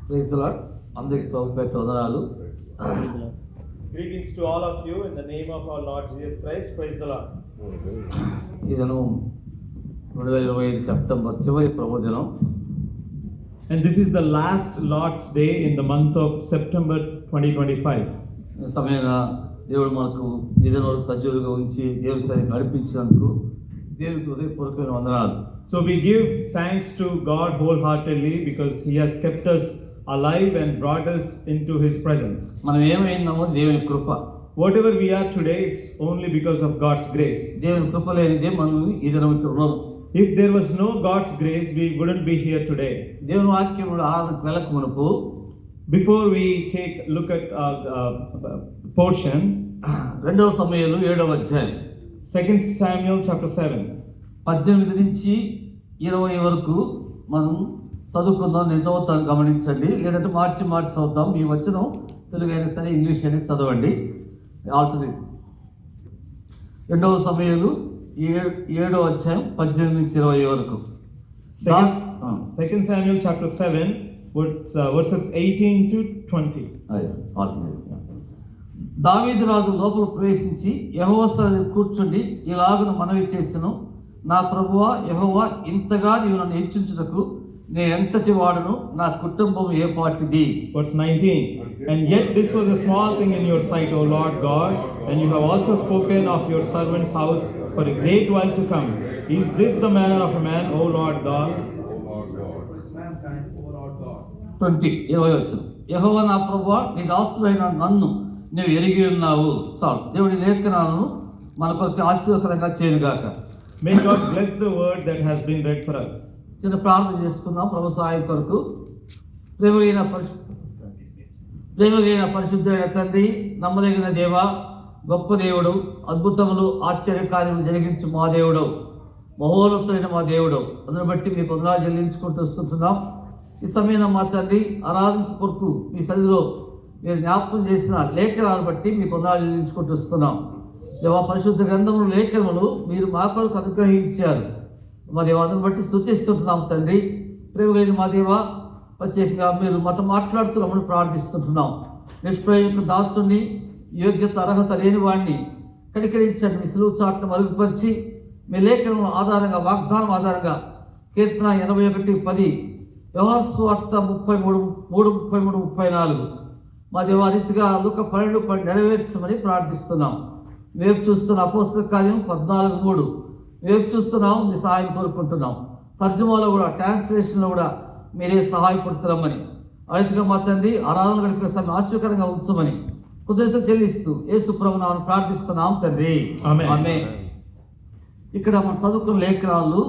Praise the lord. అందరికి ప్రభుపేట వందనాలు. Greetings to all of you in the name of our Lord Jesus Christ. Praise the Lord. ఈ దినం 2025 September చివరి ప్రభు దినం. And this is the last Lord's Day in the month of September 2025. ఈ సమయంలో దేవుడు మనకు ఈ దినం వరకు సజీవులుగా ఉంచి దేవుని సన్నిధికి నడిపించినందుకు దేవునికి హృదయపూర్వకమైన వందనాలు. So we give thanks to God wholeheartedly because He has kept us alive and brought us into His presence. మనం ఏమైనామో దేవుని కృప. Whatever we are today, it's only because of God's grace. దేవుని కృప లేనిదే మనం ఈ దినం ఇక్కడ ఉన్నాం. If there was no God's grace, we wouldn't be here today. దేవుని వాక్యములు ఆరాధనకు వెళ్ళక మునుపు Before we take a look at portion, 2 సమూయేలు 7వ అధ్యాయం 2 Samuel chapter 7. 18 నుంచి 20 వరకు మనం చదువుకుందాం. నేను చదువుతాను, గమనించండి. లేదంటే మార్చి చదువుతాం. మీ వచనం తెలుగు అయినా సరే, ఇంగ్లీష్ అయినా చదవండి. ఆల్టర్నేట్ 2 సమూయేలు 7వ అధ్యాయం 18 నుంచి 20 వరకు. 2 Samuel chapter 7 verses 18 to 20. దావీదు రాజు లోపల ప్రవేశించి యెహోవా సన్నిధిలో కూర్చుండి ఇలాగున మనవి చేసెను, నా ప్రభువా యెహోవా, ఇంతగా నీవు నన్ను హెచ్చించుటకు నేను ఎంతటి వాడును, నా కుటుంబం ఏ పాటిది. Verse 19. And yet this was a small thing in your sight, O Lord God, and you have also spoken of your servant's house for a great while to come. Is this the manner of a man, O Lord God? 20 వచ్చిన యెహోవా నా ప్రభువా, నీ దాసుడైన నన్ను నువ్వు ఎరిగి ఉన్నావు. చాలు. దేవుడి లేఖనాలను మన కొరకు ఆశీర్వాదకరంగా చేయనుగాక. May God bless the word that has been read for us. చిన్న ప్రార్థన చేసుకుందాం ప్రభు సహాయం కొరకు. ప్రేమలైన పరిశుద్ధుడైన తండ్రి, నమ్మదగిన దేవ, గొప్ప దేవుడు, అద్భుతములు ఆశ్చర్యకార్యములు జరిగించు మా దేవుడు, మహోన్నతుడైన మా దేవుడు, అందుని బట్టి మీకు వందనాలు చెల్లించుకుంటూ వస్తుంటున్నాం. ఈ సమయంలో మా తండ్రి ఆరాధన కొరకు మీ సన్నిధిలో మీరు జ్ఞాపకం చేసిన లేఖనాలను బట్టి మీకు వందనాలు చెల్లించుకుంటూ వస్తున్నాం. దేవా, పరిశుద్ధ గ్రంథములు లేఖనములు మీరు మా కొరకు అనుగ్రహించారు. మా దేవ, అందుని బట్టి స్తుతిస్తుంటున్నాం తండ్రి. ప్రేమలైన మా దేవ, ప్రత్యేకంగా మీరు మాతో మాట్లాడుతున్నామని ప్రార్థిస్తుంటున్నాం. నిష్ప్రయోజక దాసుని, యోగ్యత అర్హత లేని వాడిని కనికరించండి. మీ సులువు చాటును మరుగుపరిచి మీ లేఖనం ఆధారంగా, వాగ్దానం ఆధారంగా కీర్తన 81:10, యోహాను సువార్త 33:34 మా దేవ రీతిగా లూకా 12:10 నెరవేర్చమని ప్రార్థిస్తున్నాం. మేము చూస్తున్న అపోస్తల కార్యం 14:3 మేము చూస్తున్నాం. మీ సహాయం కోరుకుంటున్నాం. తర్జుమాలో కూడా, ట్రాన్స్లేషన్లో కూడా మీరే సహాయపడుతున్నామని, రీతిగా మా తండ్రి ఆరాధన గడిపిన సమయం ఆశ్చర్యకరంగా ఉంచమని కృతజ్ఞతలు చెల్లిస్తూ యేసు ప్రభువును ప్రార్థిస్తున్నాం తండ్రి. ఆమేన్. ఇక్కడ మనం చదువుకున్న లేఖనాలు